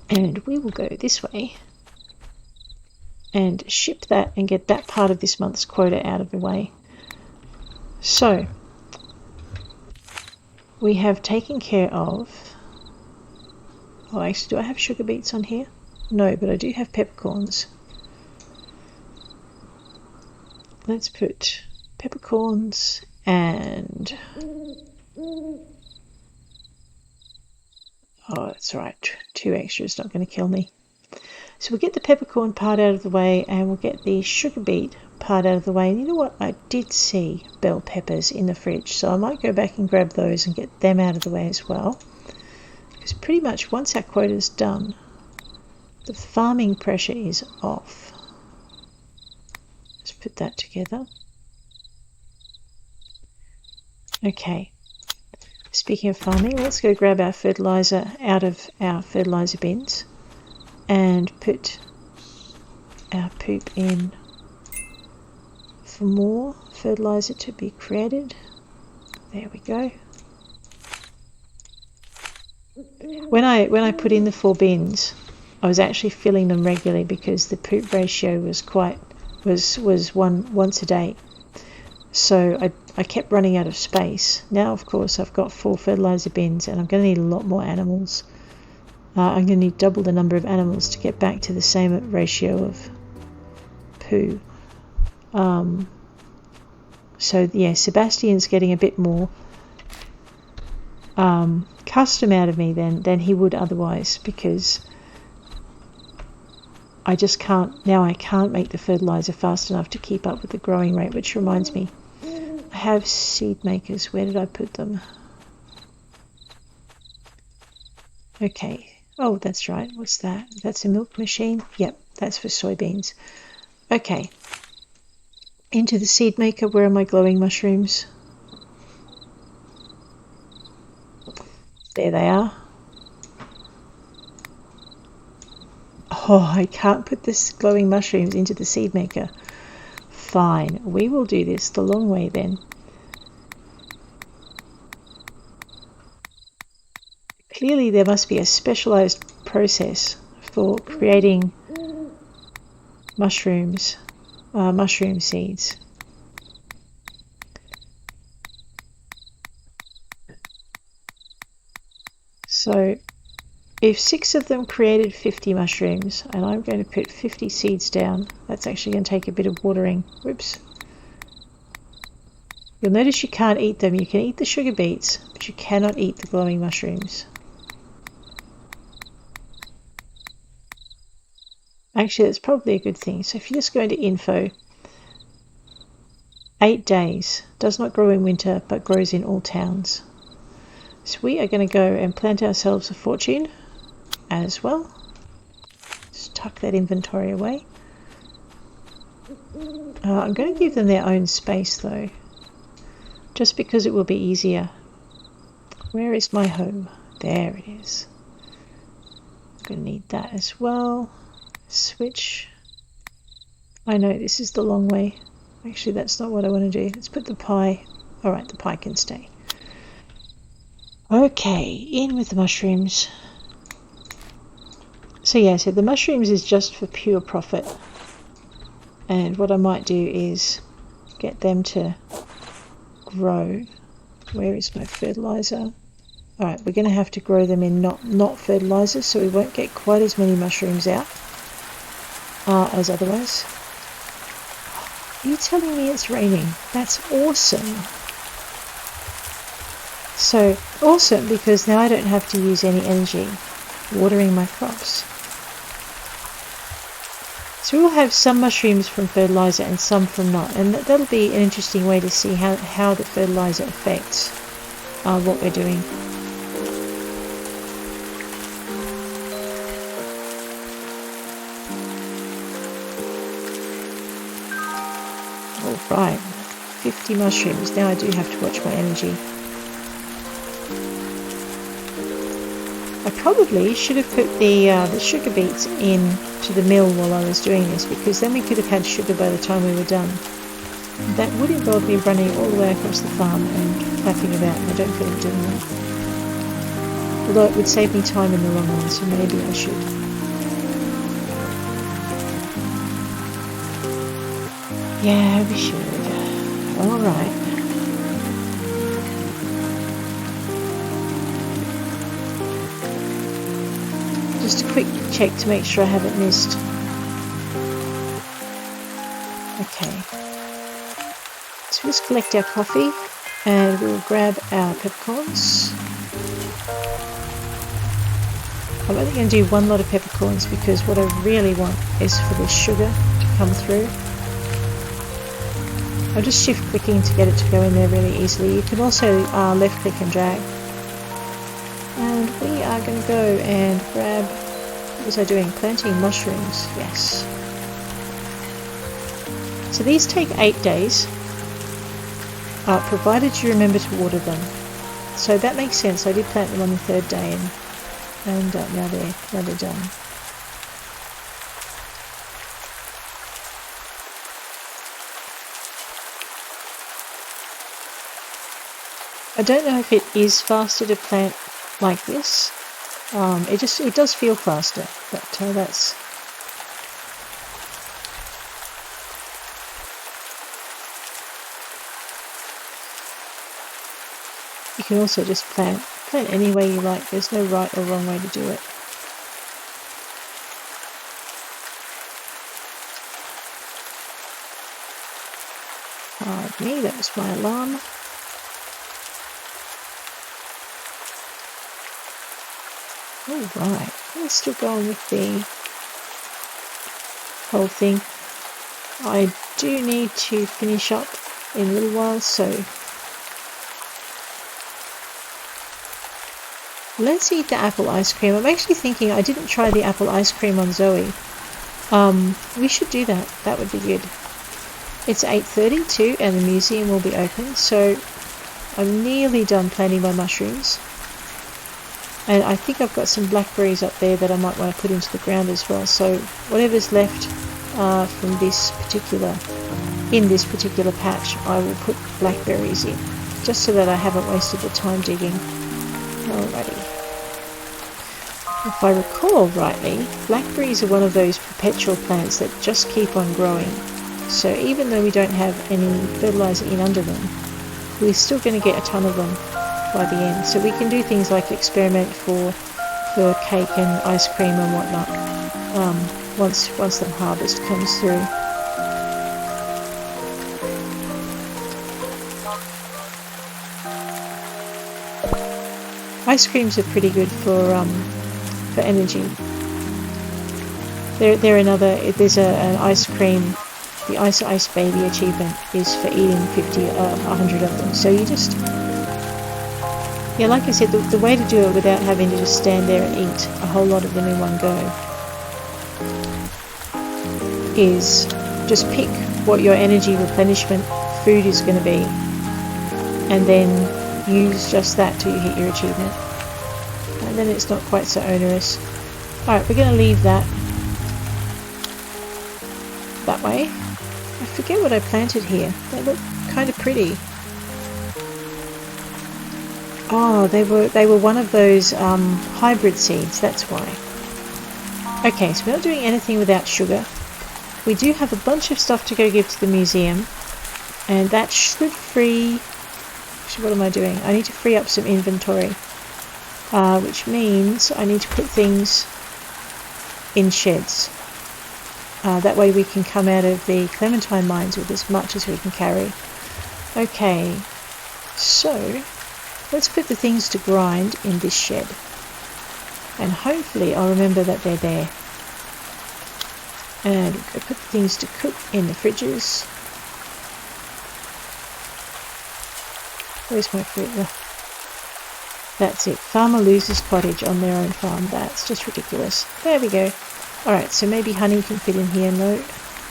And we will go this way and ship that and get that part of this month's quota out of the way. So, we have taken care of... Oh, actually, do I have sugar beets on here? No, but I do have peppercorns. Let's put peppercorns and... Oh, that's right. 2 extra is not going to kill me. So we'll get the peppercorn part out of the way and we'll get the sugar beet part out of the way. And you know what? I did see bell peppers in the fridge, so I might go back and grab those and get them out of the way as well. Because pretty much once our quota is done, the farming pressure is off. Let's put that together. Okay. Speaking of farming, let's go grab our fertilizer out of our fertilizer bins and put our poop in for more fertilizer to be created. There we go. When I put in the 4 bins, I was actually filling them regularly because the poop ratio was once a day. So I kept running out of space. Now, of course, I've got 4 fertilizer bins and I'm going to need a lot more animals. I'm going to need double the number of animals to get back to the same ratio of poo. So, yeah, Sebastian's getting a bit more custom out of me than he would otherwise, because I just can't, now I can't make the fertilizer fast enough to keep up with the growing rate, which reminds me, I have seed makers. Where did I put them? Okay. Oh, that's right. What's that? That's a milk machine? Yep, that's for soybeans. Okay. Into the seed maker. Where are my glowing mushrooms? There they are. Oh, I can't put this glowing mushrooms into the seed maker. Fine, we will do this the long way then. Clearly there must be a specialized process for creating mushrooms, mushroom seeds. So if 6 of them created 50 mushrooms, and I'm going to put 50 seeds down, that's actually going to take a bit of watering. Whoops. You'll notice you can't eat them. You can eat the sugar beets, but you cannot eat the glowing mushrooms. Actually, that's probably a good thing. So if you just go into info, 8 days, does not grow in winter, but grows in all towns. So we are going to go and plant ourselves a fortune as well. Just tuck that inventory away. I'm going to give them their own space though, just because it will be easier. Where is my home? There it is. I'm going to need that as well. Switch. I know this is the long way. Actually, that's not what I want to do. Let's put the pie. Alright, the pie can stay. Okay, in with the mushrooms. So yeah, so the mushrooms is just for pure profit. And what I might do is get them to grow. Where is my fertilizer? Alright, we're going to have to grow them in not fertilizer, so we won't get quite as many mushrooms out as otherwise. Are you telling me it's raining? That's awesome. So awesome, because now I don't have to use any energy watering my crops. So we'll have some mushrooms from fertilizer and some from not, and that'll be an interesting way to see how the fertilizer affects what we're doing. All right, 50 mushrooms. Now I do have to watch my energy. I probably should have put the sugar beets in to the mill while I was doing this, because then we could have had sugar by the time we were done. That would involve me running all the way across the farm and faffing about, and I don't feel like doing that. Although it would save me time in the long run, so maybe I should. Yeah, we should. Alright. Just a quick check to make sure I haven't missed. Okay. So let's collect our coffee and we'll grab our peppercorns. I'm only going to do one lot of peppercorns because what I really want is for the sugar to come through. I'll just shift clicking to get it to go in there really easily. You can also left click and drag. And we are going to go and grab, what was I doing? Planting mushrooms, yes. So these take 8 days, provided you remember to water them. So that makes sense. I did plant them on the 3rd day and now they're done. I don't know if it is faster to plant like this. It does feel faster, but that's. You can also just plant any way you like. There's no right or wrong way to do it. Pardon me, that was my alarm. Alright, we're still going with the whole thing. I do need to finish up in a little while, so let's eat the apple ice cream. I'm actually thinking I didn't try the apple ice cream on Zoe. We should do that. That would be good. It's 8:30 too, and the museum will be open, so I'm nearly done planting my mushrooms. And I think I've got some blackberries up there that I might want to put into the ground as well. So whatever's left from this particular patch, I will put blackberries in, just so that I haven't wasted the time digging. Alrighty. If I recall rightly, blackberries are one of those perpetual plants that just keep on growing. So even though we don't have any fertilizer in under them, we're still going to get a ton of them by the end. So we can do things like experiment for cake and ice cream and whatnot once the harvest comes through. Ice creams are pretty good for energy. There's an ice cream. The Ice Baby achievement is for eating 100 of them. So you just, yeah, like I said, the way to do it without having to just stand there and eat a whole lot of them in one go is just pick what your energy replenishment food is going to be, and then use just that till you hit your achievement. And then it's not quite so onerous. Alright, we're going to leave that way. I forget what I planted here. They look kind of pretty. Oh, they were one of those hybrid seeds, that's why. Okay, so we're not doing anything without sugar. We do have a bunch of stuff to go give to the museum, and that should free... Actually, what am I doing? I need to free up some inventory, which means I need to put things in sheds. That way we can come out of the clementine mines with as much as we can carry. Okay, so let's put the things to grind in this shed, and hopefully I'll remember that they're there. And we'll put the things to cook in the fridges. Where's my fruit? That's it. Farmer loses cottage on their own farm. That's just ridiculous. There we go. Alright, so maybe honey can fit in here. No.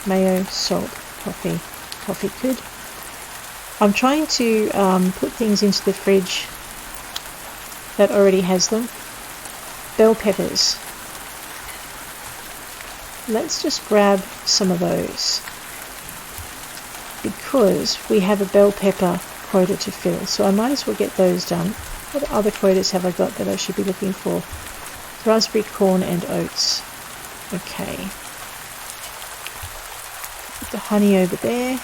Mayo, salt, coffee. coffee could. I'm trying to put things into the fridge that already has them. Bell peppers. Let's just grab some of those because we have a bell pepper quota to fill, so I might as well get those done. What other quotas have I got that I should be looking for? Raspberry, corn and oats. Okay. Put the honey over there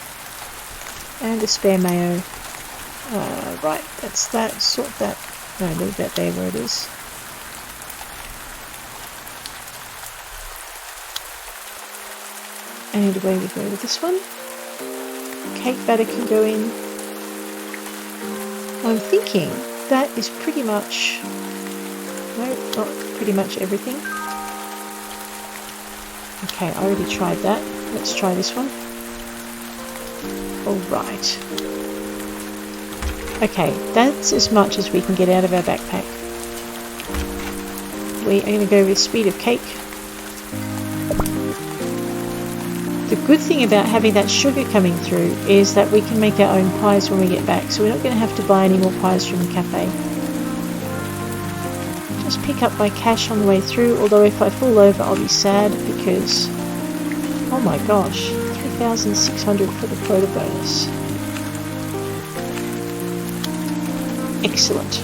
and the spare mayo. Right, that's that. Sort that. No, leave that there where it is. And away we go with this one. Cake batter can go in. I'm thinking that is pretty much, no, not pretty much everything. Okay, I already tried that. Let's try this one. Alright. Okay, that's as much as we can get out of our backpack. We are going to go with speed of cake. The good thing about having that sugar coming through is that we can make our own pies when we get back, so we're not going to have to buy any more pies from the cafe. Just pick up my cash on the way through, although if I fall over I'll be sad because, oh my gosh, 3,600 for the quota bonus. Excellent.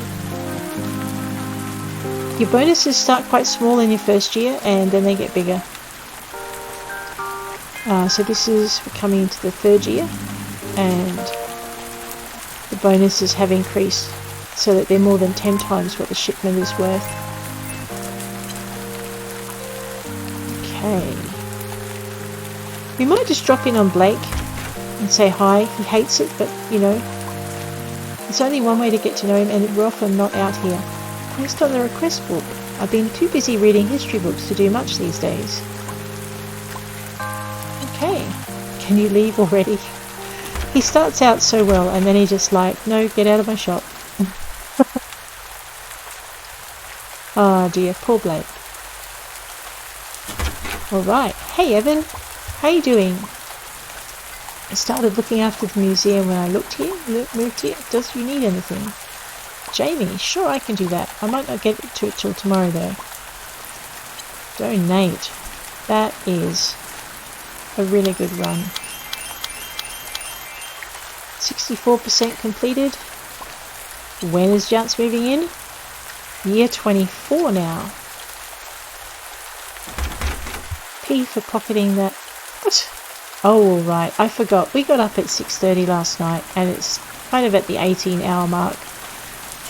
Your bonuses start quite small in your first year and then they get bigger. So this is, we're coming into the third year and the bonuses have increased so that they're more than 10 times what the shipment is worth. Okay. We might just drop in on Blake and say hi. He hates it, but you know, it's only one way to get to know him and we're often not out here. Quest on the request book. I've been too busy reading history books to do much these days. Okay, can you leave already? He starts out so well and then he just like, no, get out of my shop. Oh dear, poor Blake. Alright, hey Evan, how you doing? I started looking after the museum when I moved here. Does you need anything? Jamie, sure I can do that. I might not get to it till tomorrow though. Donate. That is a really good run. 64% completed. When is Jance moving in? Year 24 now. P for pocketing that. What? Oh, right. I forgot. We got up at 6:30 last night and it's kind of at the 18-hour mark.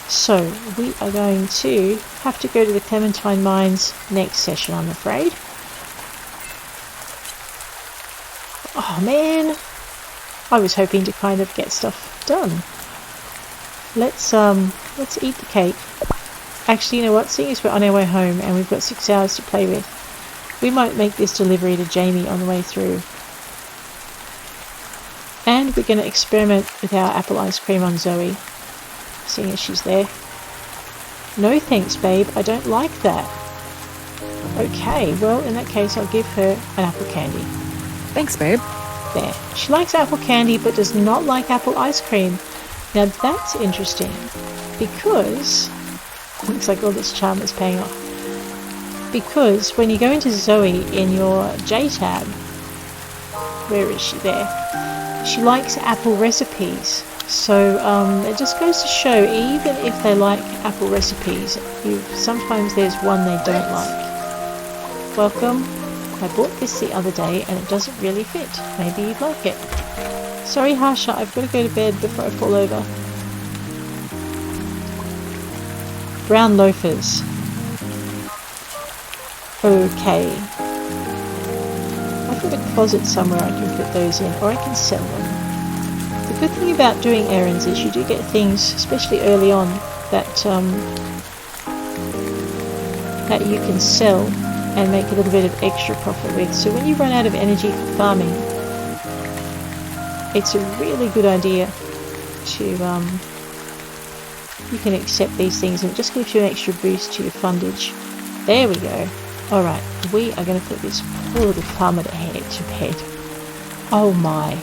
So we are going to have to go to the Clementine Mines next session, I'm afraid. Oh man, I was hoping to kind of get stuff done. Let's eat the cake. Actually, you know what? Seeing as we're on our way home and we've got 6 hours to play with, we might make this delivery to Jamie on the way through. And we're going to experiment with our apple ice cream on Zoe, seeing as she's there. No thanks, babe. I don't like that. Okay, well, in that case, I'll give her an apple candy. Thanks, babe. There. She likes apple candy, but does not like apple ice cream. Now, that's interesting, because looks like all this charm is paying off. Because when you go into Zoe in your J tab, where is she? There. She likes apple recipes. So it just goes to show, even if they like apple recipes, sometimes there's one they don't like. Welcome. I bought this the other day and it doesn't really fit. Maybe you'd like it. Sorry, Harsha, I've got to go to bed before I fall over. Brown loafers. Okay. I've got a closet somewhere I can put those in, or I can sell them. The good thing about doing errands is you do get things, especially early on, that that you can sell and make a little bit of extra profit with. So when you run out of energy for farming, it's a really good idea to you can accept these things and it just gives you an extra boost to your fundage. There we go. Alright, we are going to put this poor little farmer to bed. Oh my.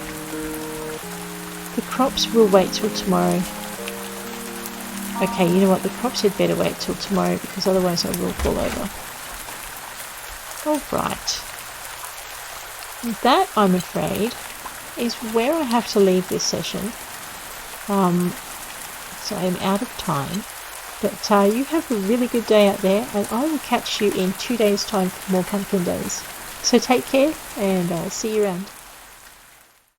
The crops will wait till tomorrow. Okay, you know what? The crops had better wait till tomorrow because otherwise I will fall over. Alright. That, I'm afraid, is where I have to leave this session. So I'm out of time. But you have a really good day out there, and I will catch you in 2 days' time for more pumpkin days. So take care, and I'll see you around.